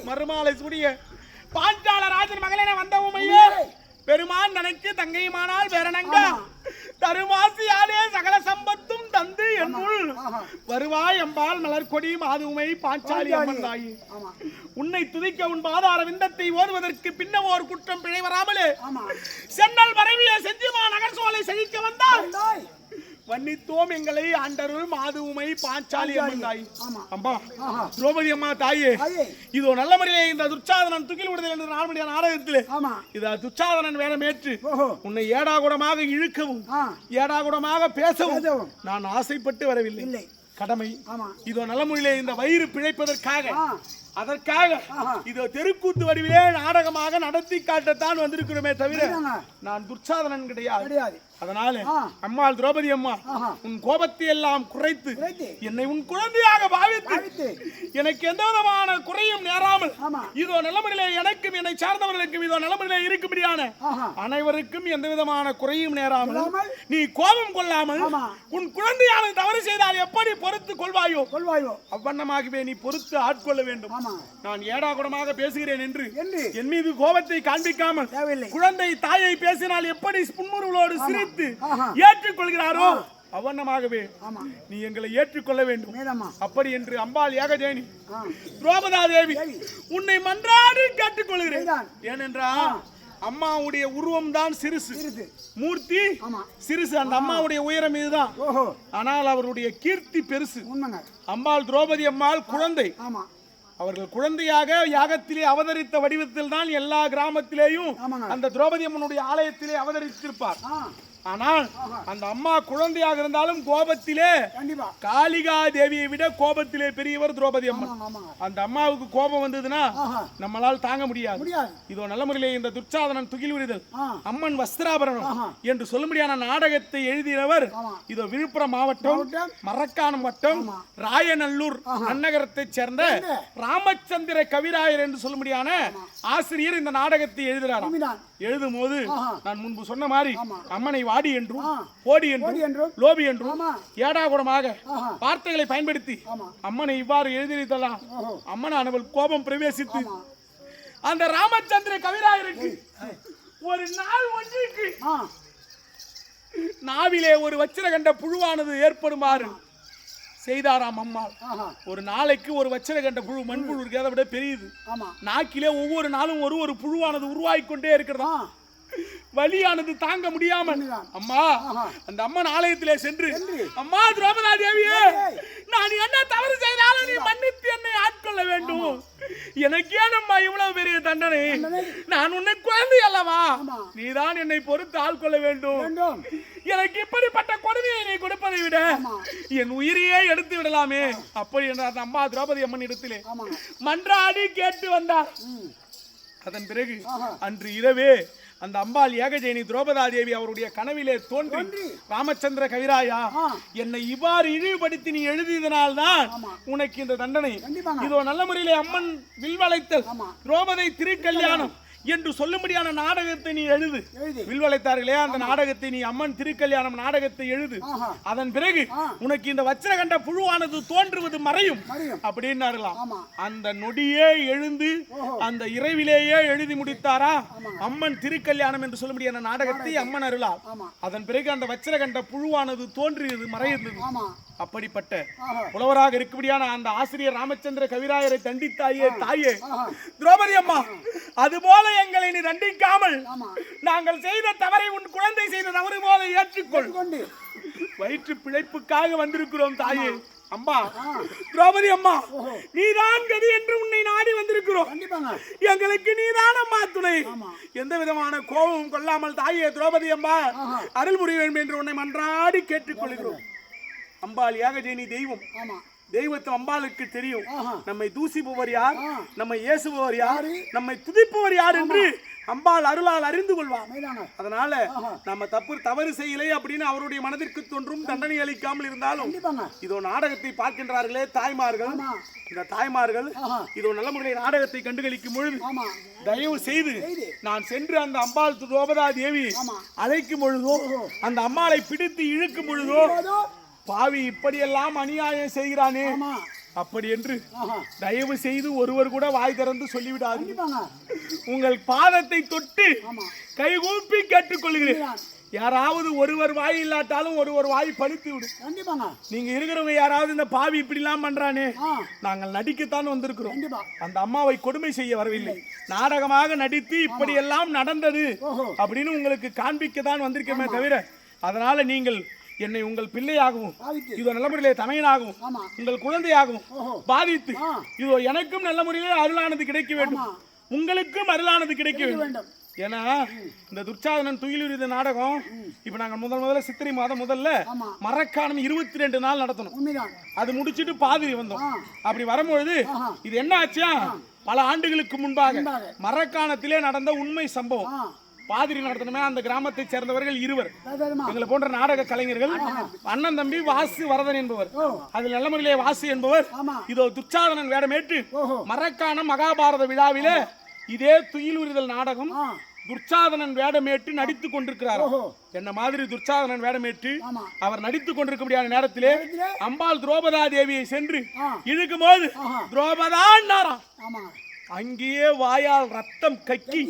மறுமாலை சூடிய பாஞ்சால ராஜன் மகளென வந்த உமையே பெருமான் தனக்கு தங்கையுமானால் வேறனங்க தருமாசியாலே சகல சம்பத்தும் தந்து என்னுள் வருவாய் அம்பாள் மலர்கொடி மாதுமை பாஞ்சாலி அம்மன் தாயி உன்னை துதிக்க உன் பாதார விந்தத்தை ஓதுவதற்கு பின்ன ஒரு குற்றம் பிழை வராமலே சென்னல் பரவிய செஞ்சிமா நகர் சோலை செழிக்க வந்தாய் வன்னித்தோம் எங்களை ஆண்டருள் மாதுமை பாஞ்சாலி அம்மன் தாய் அம்மா திரௌபதி அம்மா தாயே இதோ நல்ல முறையிலே இந்த துச்சாதனன் துகில் விடுதல் என்று நான்மணிய நாடகத்திலே இத துச்சாதனன் வேடமேற்று உன்னை ஏடாகுடமாக இழுக்கவும் ஏடாகுடமாக பேசவும் நான் ஆசைப்பட்டு வரவில்லை கடமை இதோ நல்ல முறையிலே இந்த வயிறு பிழைப்பதற்காக அதற்காக இதோ தெருக்கூத்து வடிவிலே நாடகமாக நடத்தி காட்டத்தான் வந்திருக்கிறோமே தவிர நான் துர்சாதனன் கிடையாது அதனால அம்மாள் திரௌபதி அம்மா உன் கோபத்தை எல்லாம் குறைத்து என்னை உன் குழந்தையாக பாவித்து எனக்கு எந்த விதமான குறையும் நேராமல் இதோ நிலைமையிலே எனக்கும் என்னை சார்ந்தவர்களுக்கும் இதோ நிலைமையிலே இருக்கும்படியான அனைவருக்கும் எந்த விதமான குறையும் நேராமல் நீ கோபம் கொள்ளாமல் உன் குழந்தையான தவறு செய்தால் எப்படி பொறுத்து கொள்வாயோ அவ்வண்ணமாகவே நீ பொறுத்து ஆட்கொள்ள வேண்டும் நான் ஏடாகுடமாக பேசுகிறேன் என்று என் மீது கோபத்தை காண்பிக்காமல் குழந்தை தாயை பேசினால் எப்படி புன்முறுவலோடு சிரித்து ஏற்றுக்கொள்கிறாரோ அவண்ணமாகவே நீ எங்களை ஏற்றுக்கொள்ள வேண்டும் அப்படி என்று அம்பாள் ஏகஜேனி திரௌபதா தேவி உன்னை மன்றாடி கேட்டுக்கொள்கிறேன் ஏனென்றால் அம்மாவுடைய உருவம் தான் சிறுசு மூர்த்தி சிறுசு அந்த அம்மாவுடைய உயரம் இதுதான் ஆனால் அவருடைய கீர்த்தி பெருசு அம்பாள் திரௌபதி அம்மாள் குழந்தை அவர்கள் குழந்தையாக யாகத்திலே அவதரித்த வடிவத்தில் தான் எல்லா கிராமத்திலேயும் அந்த திரௌபதி அம்மனுடைய ஆலயத்திலே அவதரித்திருப்பார் ஆனால் அந்த அம்மா குழந்தையாக இருந்தாலும் கோபத்திலே காளிகா தேவியை விட கோபத்திலே பெரியவர் திரௌபதி அம்மன் அந்த அம்மாவுக்கு கோபம் வந்ததுன்னா நம்மளால் தாங்க முடியாது இதோ நல்ல முறையிலே இந்த துர்சாதனன் துகில் விடுதல் அம்மன் வஸ்திராபரணம் என்று சொல்லும்படியான நாடகத்தை எழுதியவர் இதோ விழுப்புரம் மாவட்டம் மரக்காணம் வட்டம் ராயநல்லூர் நன்னகரத்தை சேர்ந்த ராமச்சந்திர கவிராயர் என்று சொல்லும்படியான ஆசிரியர் இந்த நாடகத்தை எழுதுகிறார் எழுதும் போது நான் முன்பு சொன்ன மாதிரி அம்மனை வாடி என்றும் போடி என்றும் லோபி என்றும் ஏடாகுடமாக வார்த்தைகளை பயன்படுத்தி அம்மனை இவ்வாறு எழுதியிருக்கலாம் அம்மனானவள் கோபம் பிரவேசித்து அந்த ராமச்சந்திர கவிராயருக்கு ஒரு நாள் ஒன்றுக்கு நாவிலே ஒரு வச்சிரகண்ட புழுவானது ஏற்படுமாறு செய்தாராம் அம்மாள் ஒரு நாளைக்கு ஒரு வச்சிரகண்ட புழு மண்புழு இருக்கு அதை விட பெரியது நாக்கிலே ஒவ்வொரு நாளும் ஒரு புழுவானது உருவாகி கொண்டே இருக்கிறதா வலியானது தாங்க முடியாமல் அம்மா அந்த அம்மன் ஆலயத்திலே சென்று அம்மா திரௌபதா தேவியே நான் என்ன தவறு செய்தாலும் நீ மன்னித்து என்னை ஆட்கொள்ள வேண்டும் எனக்கு ஏனம்மா இவ்வளவு பெரிய தண்டனை நான் உன்னை குழந்தை அல்லவா நீதான் என்னை பொறுத்து ஆட்கொள்ள வேண்டும் எனக்கு இப்படிப்பட்ட கொடுமையை நீ கொடுப்பதை விட என் உயிரையே எடுத்து விடலாமே அப்படி என்ற அந்த அம்மா திரௌபதி அம்மன் இடத்திலே மன்றாடி கேட்டு வந்தார் அதன் பிறகு அன்று இரவே அந்த அம்பாள் ஏகஜேனி திரௌபதா தேவி அவருடைய கனவிலே தோன்றி ராமச்சந்திர கவிராயா என்னை இவ்வாறு இழிவுபடுத்தி நீ எழுதியதனால்தான் உனக்கு இந்த தண்டனை இதோ நல்ல முறையிலே அம்மன் வில்வளைத்தல் திரௌபதி திருக்கல்யாணம் என்று சொல்லும்படியான நாடகத்தை நீ எழுது வில்வளைத்தார்களே அந்த நாடகத்தை நீ அம்மன் திருக்கல்யாணம் நாடகத்தை எழுது அதன் பிறகு உனக்கு இந்த வச்சிரகண்ட புழுவானது தோன்றுவது மறையும் அப்படின்னார்களாம் அந்த நொடியே எழுந்து அந்த இரவிலேயே எழுதி முடித்தாரா அம்மன் திருக்கல்யாணம் என்று சொல்லும்படியான நாடகத்தை அம்மன் அருளார் அதன் பிறகு அந்த வச்சிரகண்ட புழுவானது தோன்றியது மறைந்தது அப்படிப்பட்ட புலவராக இருக்கும்படியான அந்த ஆசிரியர் ராமச்சந்திர கவிராயரை தண்டித்தாயே தாயே திரௌபதி அம்மா, அதுபோல எங்களை நீ தண்டிக்காமல் நாங்கள் செய்த தவறை உன் குழந்தை செய்த தவறு போல ஏற்றுக்கொள். வயிற்று பிழைப்புக்காக வந்திருக்கிறோம் தாயே. அம்மா திரௌபதி அம்மா, நீதான் கதி என்று உன்னை நாடி வந்திருக்கிறோம். எங்களுக்கு நீதான் அம்மா துணை. எந்த விதமான கோபமும் கொள்ளாமல் தாயே திரௌபதி அம்மா அருள் புரிய வேண்டும் என்று உன்னை மன்றாடி கேட்டுக்கொள்கிறோம். அம்பாள் ஏகஜேனி தெய்வம். தெய்வத்து அம்பாளுக்கு தெரியும் நம்மை தூசிப்பவர் யார், நம்மை ஏசுபவர் யார், நம்மை துதிப்பவர் யார் என்று அம்பாள் அருளால் அறிந்து கொள்வார். அதனால நம்ம தவறு செய்யலை அப்படின்னு அவருடைய மனதிற்கு தோன்றும் தண்டனை அளிக்காமல் இருந்தாலும் இதோ நாடகத்தை பார்க்கின்றார்களே தாய்மார்கள், இந்த தாய்மார்கள் இதோ நல்ல முறையில் நாடகத்தை கண்டுகளிக்கும் பொழுது தயவு செய்து நான் சென்று அந்த அம்பாள் திரௌபதா தேவி அழைக்கும் பொழுதோ, அந்த அம்பாளை பிடித்து இழுக்கும் பொழுதோ, பாவி இப்படியெல்லாம் அநியாயம் செய்கிறானே அப்படி என்று தயவு செய்து ஒருவர் கூட வாய் திறந்து சொல்லிவிடாது. உங்கள் பாதத்தை தொட்டு கைகூப்பி கேட்டுக்கொள்கிறேன். யாராவது ஒருவர் வாய் இல்லாட்டாலும் ஒருவர் வாய் பழித்து விடும். நீங்க இருக்கிறவங்க யாராவது இந்த பாவி இப்படி எல்லாம் பண்றானே, நாங்கள் நடிக்கத்தான் வந்திருக்கிறோம். அந்த அம்மாவை கொடுமை செய்ய வரவில்லை. நாடகமாக நடித்து இப்படி எல்லாம் நடந்தது அப்படின்னு உங்களுக்கு காண்பிக்கத்தான் வந்திருக்கமே தவிர, அதனால நீங்கள் என்னை உங்கள் பிள்ளையாகவும் இதோ நல்ல முறையிலே தமையனாகவும் உங்கள் குழந்தையாகவும் பாதித்து இதோ எனக்கும் நல்ல முறையிலே அருளானது கிடைக்க வேண்டும், உங்களுக்கும் அருளானது கிடைக்க வேண்டும். ஏன்னா இந்த துர்ச்சாதனன் துயிலுரித நாடகம் இப்ப நாங்க முதல்ல சித்திரை மாதம் முதல்ல மரக்காணம் 22 நாள் நடத்தணும். அது முடிச்சிட்டு பாதிரி வந்தோம். அப்படி வரும்பொழுது இது என்ன ஆச்சா, பல ஆண்டுகளுக்கு முன்பாக மரக்காணத்திலே நடந்த உண்மை சம்பவம். பாதிரி நடத்தணுமே அந்த கிராமத்தை சேர்ந்தவர்கள் 2 எங்களை போன்ற நாடக கலைஞர்கள், அண்ணன் தம்பி வாசு வரதன் என்பவர், அதில் நல்ல முறையிலே வாசு என்பவர் இதோ துச்சாதனன் வேடமேற்று மரக்காணம் மகாபாரத விழாவிலே இதே துயிலுரிதல் நாடகம் துர்ச்சாதனன் வேடமேற்று நடித்துக் கொண்டிருக்கிறார். என்ன மாதிரி துர்ச்சாதனன் வேடமேற்று அவர் நடித்துக் கொண்டிருக்கக்கூடிய நேரத்திலே அம்பாள் திரௌபதா தேவியை சென்று இழுக்கும் போது திரௌபதா அங்கேயே வாயால் ரத்தம் கக்கி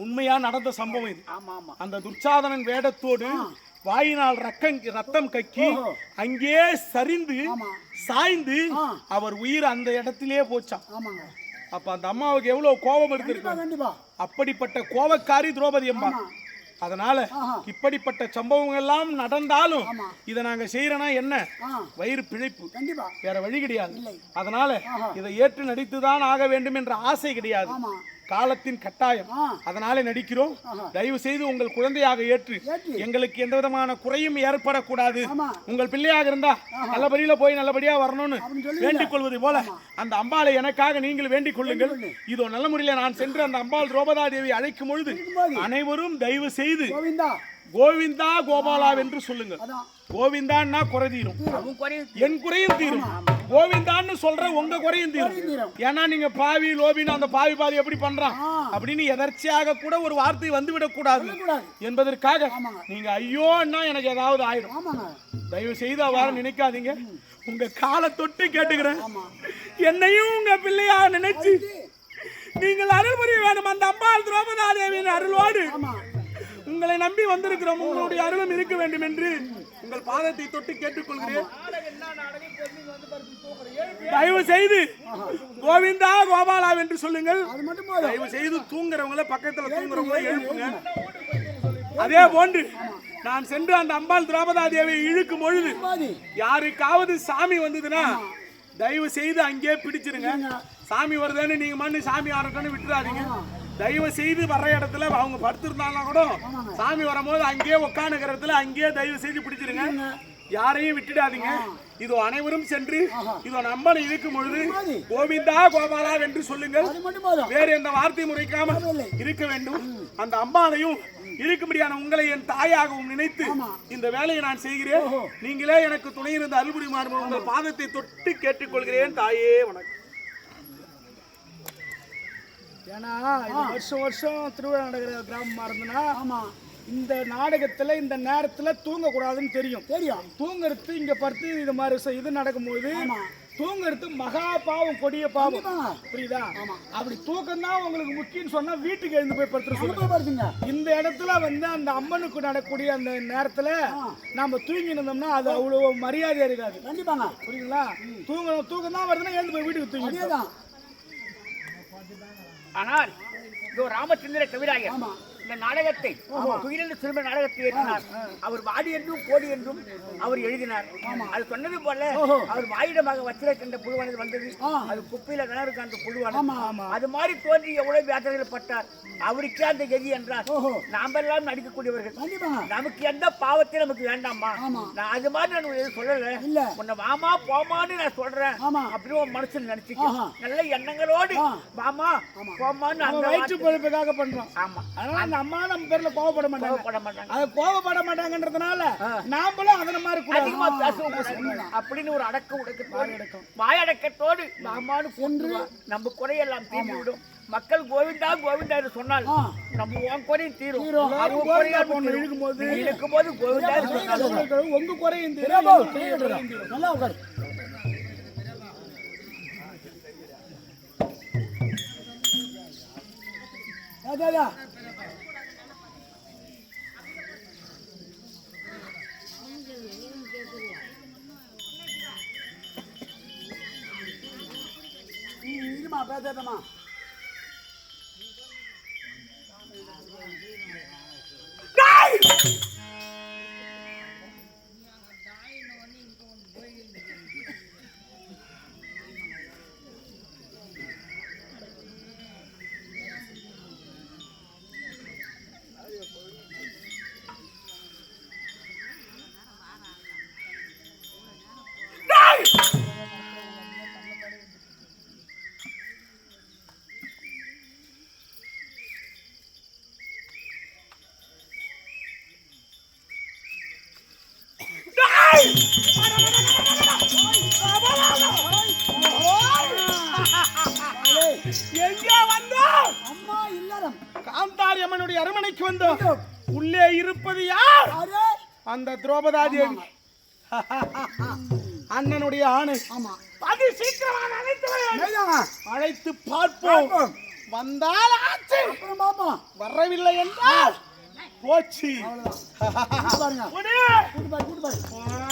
உண்மையா நடந்த சம்பவம் இது. அந்த துர்ச்சாதனன் வேடத்தோடு வாயினால் ரத்தம் கக்கி அங்கே சரிந்து சாய்ந்து அவர் உயிர் அந்த இடத்திலே போச்சான். அப்ப அந்த அம்மாவுக்கு எவ்வளவு கோபம் இருக்கு. அப்படிப்பட்ட கோபக்காரி திரௌபதி அம்மா. அதனால இப்படிப்பட்ட சம்பவங்கள் எல்லாம் நடந்தாலும் இதை நாங்க செய்யறோம்னா என்ன, வயிறு பிழைப்பு, வேற வழி கிடையாது. அதனால இதை ஏற்று நடித்துதான் ஆக வேண்டும் என்ற ஆசை கிடையாது, காலத்தின் கட்டாயம். அதனால நடிக்கிறோம். தயவு செய்து உங்கள் குழந்தையாக ஏற்று எங்களுக்கு எந்த விதமான குறையும் ஏற்படக்கூடாது. உங்கள் பிள்ளையாக இருந்தா நல்லபடியில போய் நல்லபடியா வரணும்னு வேண்டிக் கொள்வது போல அந்த அம்பாளை எனக்காக நீங்கள் வேண்டிக் கொள்ளுங்கள். இதோ நல்ல முறையில நான் சென்று அந்த அம்பாள் திரௌபதா தேவி அழைக்கும் பொழுது அனைவரும் தயவு செய்து கோவிந்தா கோபாலா என்று சொல்லுங்கள். கோவிந்தான்னா குறை தீரும், என் குறையும் தீரும். கோவிந்தான்னு சொல்ற உங்க குறையும் தீரும். ஏன்னா நீங்க பாவி லோபின்னு அந்த பாவி பாதி எப்படி பண்றான் அப்படின்னு எதர்ச்சியாக கூட ஒரு வார்த்தை வந்துவிடக் கூடாது என்பதற்காக நீங்க ஐயோன்னா எனக்கு ஏதாவது ஆயிடும். தயவு செய்து அவ்வாறு நினைக்காதீங்க. உங்க காலை தொட்டு கேட்டுக்கிறேன், என்னையும் உங்க பிள்ளையா நினைச்சு நீங்கள் அருள் புரிய வேண்டும். அந்த அம்பாள் திரௌபதா தேவியின் அருளோடு உங்களை நம்பி வந்திருக்கிறோம். உங்களுடைய அருளும் இருக்க வேண்டும் என்று உங்கள் பாதத்தை தொட்டு கேட்டுக்கொள்கிறேன். தயவு செய்து கோவிந்தா கோபாலா என்று சொல்லுங்கள். தயவு செய்து தூங்குறவங்களை பக்கத்துல தூங்குறவங்களை எழுப்புங்க. அதே போன்று நான் சென்று அந்த அம்பாள் திரௌபதா தேவியை இழுக்கும் பொழுது யாருக்காவது சாமி வந்ததுன்னா தயவு செய்து அங்கே பிடிச்சிருங்க. சாமி வருதுன்னு நீங்க மண்ணு சாமி ஆரட்டன்னு விட்டுறாதீங்க. தயவு செய்து வர்ற இடத்துல அவங்க படுத்திருந்தாலும் கூட சாமி வரும்போது அங்கேயே உட்காந்துக்கிற இடத்துல அங்கேயே தயவு செய்து பிடிச்சிருங்க. யாரையும் விட்டுடாதீங்க. இதோ அனைவரும் சென்று இதோ நம்மளை இருக்கும் பொழுது கோவிந்தா கோபாலா என்று சொல்லுங்கள். வேறு எந்த வார்த்தை முறைக்காமல் இருக்க வேண்டும். அந்த அம்பாளையும் இருக்கும்படியான உங்களை என் தாயாகவும் நினைத்து இந்த வேலையை நான் செய்கிறேன். நீங்களே எனக்கு துணை இருந்து அருள்புரி மாறும் உங்கள் பாதத்தை தொட்டு கேட்டுக்கொள்கிறேன். தாயே வணக்கம். ஏன்னா வருஷம் வருஷம் திருவிழா நடக்கிற கிராமமா இருந்ததுன்னா இந்த நாடகத்துல இந்த நேரத்துல தூங்க கூடாதுன்னு தெரியும். தூங்குறது இங்க படுத்து இது மாதிரி இது நடக்கும்போது தூங்குறது மகா பாவம், கொடிய பாவம். கண்டிப்பாங்க. புரியுதா? ஆமா. அப்படி தூக்கம் தான் உங்களுக்கு முக்கியம் சொன்னா வீட்டுக்கு எழுந்து போய் படுத்துற சொல்லுங்க. படுத்துங்க. இந்த இடத்துல வந்து அந்த அம்மனுக்கு நடக்கூடிய அந்த நேரத்துல நாம தூங்கி இருந்தோம்னா அது அவ்வளவு மரியாதை இருக்காது. கண்டிப்பாங்க. புரியுங்களா? தூக்கம் தான் வருதுன்னா எழுந்து போய் வீட்டுக்கு தூங்கி. அதேதான். ஆனால் இதோ ராமச்சந்திர கவிராயர் ஆமா. இந்த நாடகத்தை துயிலென்று சிறும நாடகத்தை எழுதினார். அவர் வாடி என்றும் கோடி என்றும் அவர் எழுதினார். அது சொன்னது போல அவர் வாயிடமாக வச்சிருக்கின்ற புழுவானது வந்தது. அது குப்பையில கிணறு அந்த புழுவானது. அது மாதிரி தோன்றி எவ்வளவு வேதனைகள் பட்டார். அவருக்கே அந்த கதி என்றார். நாம எல்லாம் நடிக்கக்கூடியவர்கள். கண்டிப்பாங்க. நமக்கு எந்த பாவத்தை நமக்கு வேண்டாமா? நான் அது மாதிரி நான் எதுவும் சொல்லல. இல்ல. உன்னை வாமா போமான்னு நான் சொல்றேன் அப்படின்னு உன் மனசுல நினைச்சுக்க. நல்ல எண்ணங்களோடு வாமா போமான்னு அந்த வயிற்று பொழுப்புக்காக பண்றோம். ஆமா. அதனால அந்த அம்மா நம்ம பேர்ல கோவப்பட மாட்டாங்க. அது கோவப்பட மாட்டாங்கன்றதுனால நாமளும் அதன மாதிரி அதிகமா பேசவும் அப்படின்னு ஒரு அடக்க உடக்கத்தோடு வாயடக்கத்தோடு மாமான்னு கொன்று நம்ம குறையெல்லாம் தீர்ந்து விடும். மக்கள் கோவிந்தா கோவிந்தா என்று சொன்னால் நம்ம உன் குறையும் தீரும். இழுக்கும்போது கோவிந்தா உங்க குறையும் நல்லா உட்காரு. ராஜா இருமா பேசாதமா. எங்கே வந்தோம்? அம்மா இல்லறம் காந்தாரி அம்மனுடைய அரண்மனைக்கு வந்தோம். உள்ளே இருப்பது யார்? அந்த திரௌபதா தேவி. அண்ணனுடைய ஆணை. அது சீக்கிரமாக அழைத்து பார்ப்போம். வந்தால் ஆச்சு, வரவில்லை என்றால் போச்சு. பாருங்க. கூட்டு பாரு.